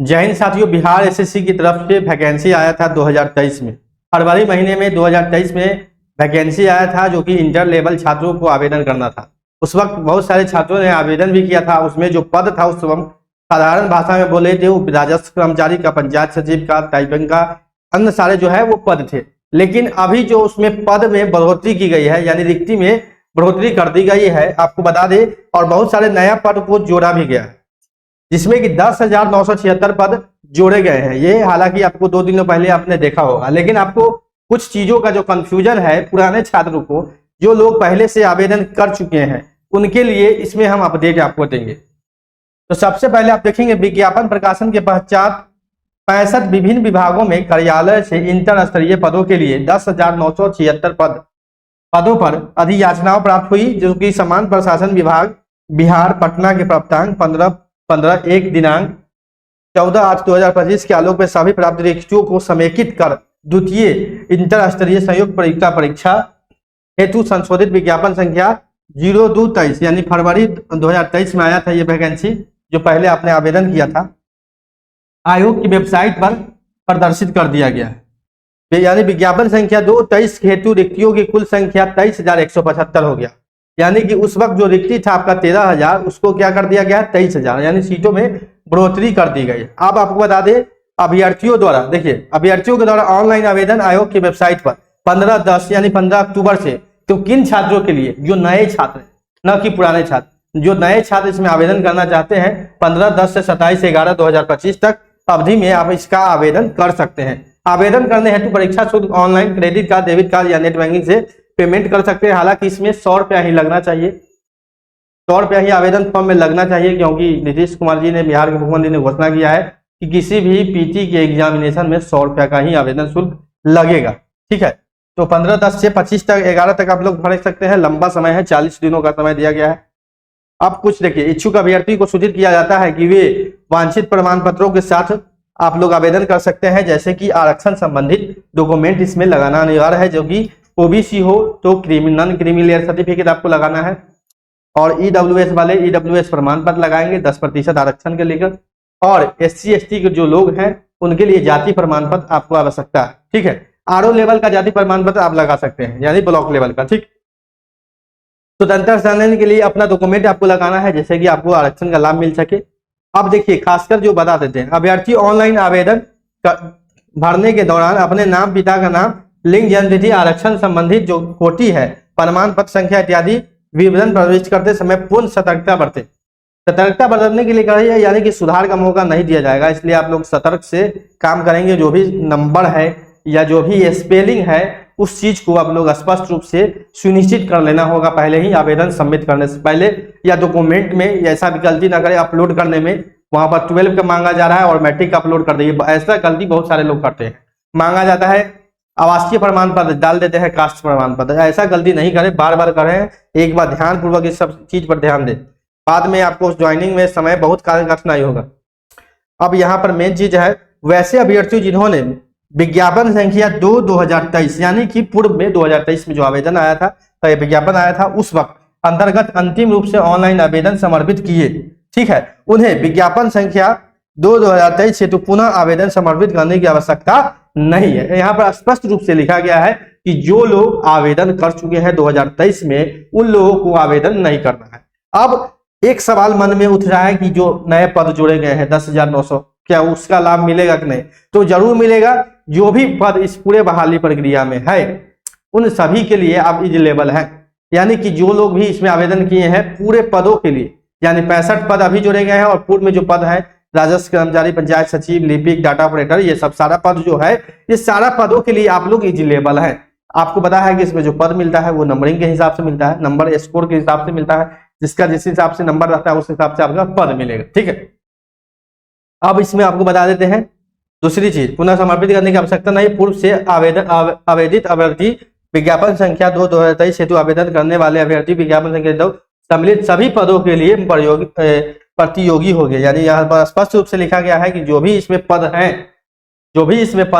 जय हिंद साथियों, बिहार एसएससी की तरफ से वैकेंसी आया था 2023 में। फरवरी महीने में 2023 में वैकेंसी आया था जो कि इंटर लेवल छात्रों को आवेदन करना था। उस वक्त बहुत सारे छात्रों ने आवेदन भी किया था। उसमें जो पद था उस वक्त साधारण भाषा में बोले थे वो राजस्व कर्मचारी का, पंचायत सचिव का, टाइपिंग का, अन्य सारे जो है वो पद थे। लेकिन अभी जो उसमें पद में बढ़ोतरी की गई है, यानी रिक्ति में बढ़ोतरी कर दी गई है, आपको बता दें, और बहुत सारे नया पद को जोड़ा भी गया है, जिसमें कि 10,976 पद जोड़े गए हैं। ये हालांकि आपको 2 दिनों पहले आपने देखा होगा, लेकिन आपको कुछ चीजों का जो कंफ्यूजन है पुराने छात्रों को, जो लोग पहले से आवेदन कर चुके हैं, उनके लिए इसमें हम अपडेट आपको देंगे। तो सबसे पहले आप देखेंगे विज्ञापन प्रकाशन के पश्चात 65 विभिन्न विभागों में कार्यालय से इंटर स्तरीय पदों के लिए 10,976 पदों पर अधियाचनाओं प्राप्त हुई, जो कि समान प्रशासन विभाग बिहार पटना के प्राप्तांक 15/1 दिनांक 14/8/2025 के आलोक में सभी प्राप्त रिक्तियों को समेकित कर द्वितीय इंटर स्तरीय संयुक्त परीक्षा हेतु संशोधित विज्ञापन संख्या 0223 यानी फरवरी 2023 में आया था ये वैकेंसी, जो पहले आपने आवेदन किया था, आयोग की वेबसाइट पर प्रदर्शित कर दिया गया है। यानी विज्ञापन संख्या 223 हेतु रिक्तियों की कुल संख्या 23,175 हो गया। यानी कि उस वक्त जो रिक्ति था आपका 13,000, उसको क्या कर दिया गया, 23,000, यानी सीटों में बढ़ोतरी कर दी गई। अब आपको बता दें, अभ्यर्थियों द्वारा, देखिए, अभ्यर्थियों के द्वारा ऑनलाइन आवेदन आयोग की वेबसाइट पर 15/10 यानी 15 अक्टूबर से, तो किन छात्रों के लिए, जो नए छात्र, न कि पुराने छात्र, जो नए छात्र इसमें आवेदन करना चाहते हैं, 15/10 से 27/11/2025 तक अवधि में आप इसका आवेदन कर सकते हैं। आवेदन करने हेतु परीक्षा शुल्क online credit card, debit card या नेट बैंकिंग से पेमेंट कर सकते हैं। हालांकि इसमें 100 रुपया ही लगना चाहिए, 100 रुपया ही आवेदन फॉर्म में लगना चाहिए, क्योंकि नीतीश कुमार जी ने, बिहार के मुख्यमंत्री ने घोषणा किया है कि किसी भी पीटी के एग्जामिनेशन में 100 रुपया का ही आवेदन शुल्क लगेगा। ठीक है, तो 15/10 से 25 तक 11 तक आप लोग भर सकते हैं। लंबा समय है, 40 दिनों का समय दिया गया है। अब कुछ देखिए, इच्छुक अभ्यर्थी को सूचित किया जाता है कि वे वांछित प्रमाण पत्रों के साथ आप लोग आवेदन कर सकते हैं, जैसे कि आरक्षण संबंधित डॉक्यूमेंट इसमें लगाना अनिवार्य है, जो कि ओबीसी हो तो नॉन क्रीमी लेयर सर्टिफिकेट आपको लगाना है, और ईडब्ल्यूएस वाले ईडब्ल्यूएस प्रमाण पत्र लगाएंगे 10% आरक्षण के लेकर, और SC ST के जो लोग हैं उनके लिए जाति प्रमाण पत्र आपको आवश्यकता है। ठीक है, आरओ लेवल का जाति प्रमाण पत्र आप लगा सकते हैं, यानी ब्लॉक लेवल का। ठीक, स्वतंत्रता सेनानी के लिए अपना डॉक्यूमेंट आपको लगाना है, जैसे कि आपको आरक्षण का लाभ मिल सके। अब देखिए, खासकर जो बता देते हैं, अभ्यर्थी ऑनलाइन आवेदन भरने के दौरान अपने नाम, पिता का नाम, लिंग, जन्मतिथि, आरक्षण संबंधित जो कोटि है, प्रमाण पत्र संख्या इत्यादि विवरण प्रविष्ट करते समय पूर्ण सतर्कता बरतें। सतर्कता बरतने के लिए कहिए, यानी कि सुधार का मौका नहीं दिया जाएगा, इसलिए आप लोग सतर्क से काम करेंगे। जो भी नंबर है या जो भी स्पेलिंग है, उस चीज को आप लोग स्पष्ट रूप से सुनिश्चित कर लेना होगा पहले ही, आवेदन सबमिट करने से पहले, या डॉक्यूमेंट में ऐसा भी गलती ना करें अपलोड करने में, वहां पर 12 का मांगा जा रहा है और मैट्रिक का अपलोड कर दिए। ऐसा गलती बहुत सारे लोग करते हैं, मांगा जाता है आवासीय प्रमाण पत्र डाल देते हैं, कास्ट प्रमाण पत्र, ऐसा गलती नहीं करें, बार बार करें। एक बार ध्यान पूर्वक इस सब चीज पर ध्यान दें, बाद में आपको ज्वाइनिंग में समय बहुत कठिनाई होगा। अब यहाँ पर मेन चीज है, वैसे अभ्यर्थी जिन्होंने विज्ञापन संख्या 2/2023 यानी कि पूर्व में 2023 में जो आवेदन आया था, तो ये विज्ञापन आया था, उस वक्त अंतर्गत अंतिम रूप से ऑनलाइन आवेदन समर्पित किए, ठीक है, उन्हें विज्ञापन संख्या 2/2023 हेतु पुनः आवेदन समर्पित करने की आवश्यकता नहीं है। यहाँ पर स्पष्ट रूप से लिखा गया है कि जो लोग आवेदन कर चुके हैं 2023 में, उन लोगों को आवेदन नहीं करना है। अब एक सवाल मन में उठ रहा है कि जो नए पद जोड़े गए हैं 10,900, क्या उसका लाभ मिलेगा कि नहीं? तो जरूर मिलेगा। जो भी पद इस पूरे बहाली प्रक्रिया में है, उन सभी के लिए आप एलिजिबल हैं, यानी कि जो लोग भी इसमें आवेदन किए हैं पूरे पदों के लिए, यानी 65 पद अभी जोड़े गए हैं, और पूर्व में जो पद है राजस्व कर्मचारी, पंचायत सचिव, लिपिक, डाटा ऑपरेटर, ये सब सारा पद जो है, ये सारा पदों के लिए आप लोग एलिजिबल हैं। आपको पता है कि इसमें जो पद मिलता है वो नंबरिंग के हिसाब से मिलता है, नंबर स्कोर के हिसाब से मिलता है, जिसका जिस हिसाब से नंबर रहता है उस हिसाब से आपका पद मिलेगा। ठीक है, अब इसमें आपको बता देते हैं दूसरी चीज, पुनः समर्पित करने की आवश्यकता नहीं। पूर्व से आवेदित अभ्यर्थी विज्ञापन संख्या 2/2023 हेतु आवेदन करने वाले अभ्यर्थी विज्ञापन संख्या 2 सम्मिलित सभी पदों के लिए प्रतियोगी हो गए। यानी यहाँ पर स्पष्ट रूप से लिखा गया है कि जो भी इसमें पद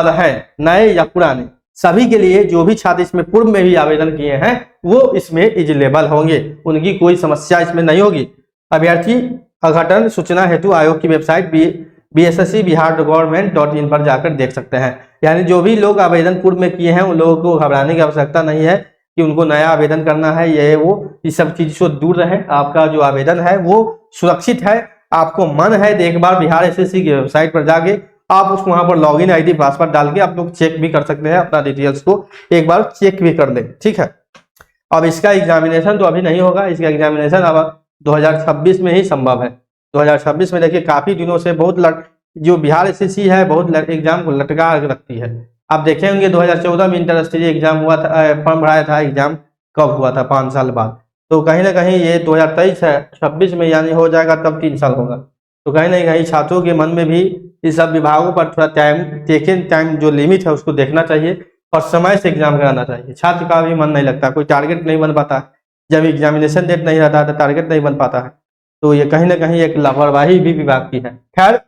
हैं, नए या पुराने, सभी के लिए जो भी छात्र इसमें पूर्व में भी आवेदन किए हैं वो इसमें एलिजिबल होंगे, उनकी कोई समस्या इसमें नहीं होगी। अभ्यर्थी अघटन सूचना हेतु आयोग की वेबसाइट BSSC बिहार गवर्नमेंट.in पर जाकर देख सकते हैं। यानी जो भी लोग आवेदन पूर्व में किए हैं उन लोगों को घबराने की आवश्यकता नहीं है कि उनको नया आवेदन करना है, ये वो इस सब चीज से दूर रहे। आपका जो आवेदन है वो सुरक्षित है। आपको मन है तो एक बार बिहार SSC की वेबसाइट पर जाके आप उसको वहां पर लॉगिन ID पासवर्ड डाल के आप लोग चेक भी कर सकते हैं, अपना डिटेल्स को एक बार चेक भी कर लें, ठीक है। अब इसका एग्जामिनेशन तो अभी नहीं होगा, इसका एग्जामिनेशन अब 2026 में ही संभव है। 2026 में देखिए काफी दिनों से बहुत जो बिहार SSC है बहुत एग्जाम को लटका रखती है। आप देखे होंगे 2014 में इंटर स्टेज एग्जाम हुआ था, फॉर्म भराया था, एग्जाम कब हुआ था, 5 साल बाद। तो कहीं ना कहीं ये 2023 है, 26 में यानी हो जाएगा तब 3 साल होगा। तो कहीं ना कहीं छात्रों के मन में भी इस सब विभागों पर थोड़ा टाइम जो लिमिट है उसको देखना चाहिए और समय से एग्जाम कराना चाहिए। छात्र का भी मन नहीं लगता, कोई टारगेट नहीं बन पाता, जब एग्जामिनेशन डेट नहीं रहता तो टारगेट नहीं बन पाता है। तो ये कहीं ना कहीं एक लापरवाही भी विभाग की है। खैर,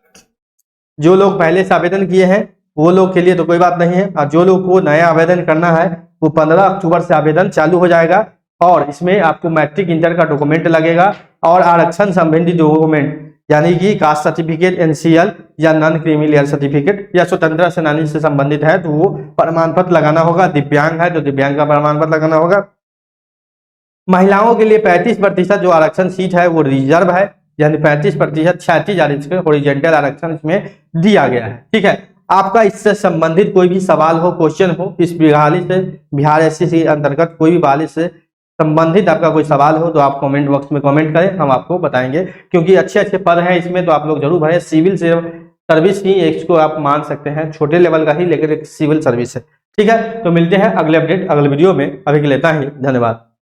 जो लोग पहले से आवेदन किए हैं वो लोग के लिए तो कोई बात नहीं है, और जो लोग को नया आवेदन करना है वो 15 अक्टूबर से आवेदन चालू हो जाएगा और इसमें आपको मैट्रिक इंटर का डॉक्यूमेंट लगेगा और आरक्षण संबंधी डॉक्यूमेंट यानी कि कास्ट सर्टिफिकेट, NCL या नॉन क्रीमी सर्टिफिकेट या स्वतंत्रता सेनानी से संबंधित है तो वो प्रमाण पत्र लगाना होगा। दिव्यांग है तो दिव्यांग का प्रमाण पत्र लगाना होगा। महिलाओं के लिए 35% जो आरक्षण सीट है वो रिजर्व है, यानी 35% 36 हॉरिजॉन्टल आरक्षण इसमें दिया गया है, ठीक है। आपका इससे संबंधित कोई भी सवाल हो, क्वेश्चन हो, इस बहाली से बिहार SSC अंतर्गत कोई भी बहाली से संबंधित आपका कोई सवाल हो तो आप कमेंट बॉक्स में कमेंट करें, हम आपको बताएंगे। क्योंकि अच्छे पद हैं इसमें तो आप लोग जरूर भरें। सिविल सर्विस ही इसको आप मान सकते हैं, छोटे लेवल का ही लेकिन एक सिविल सर्विस है, ठीक है। तो मिलते हैं अगले अपडेट अगले वीडियो में, अभी के लिए इतना ही, धन्यवाद।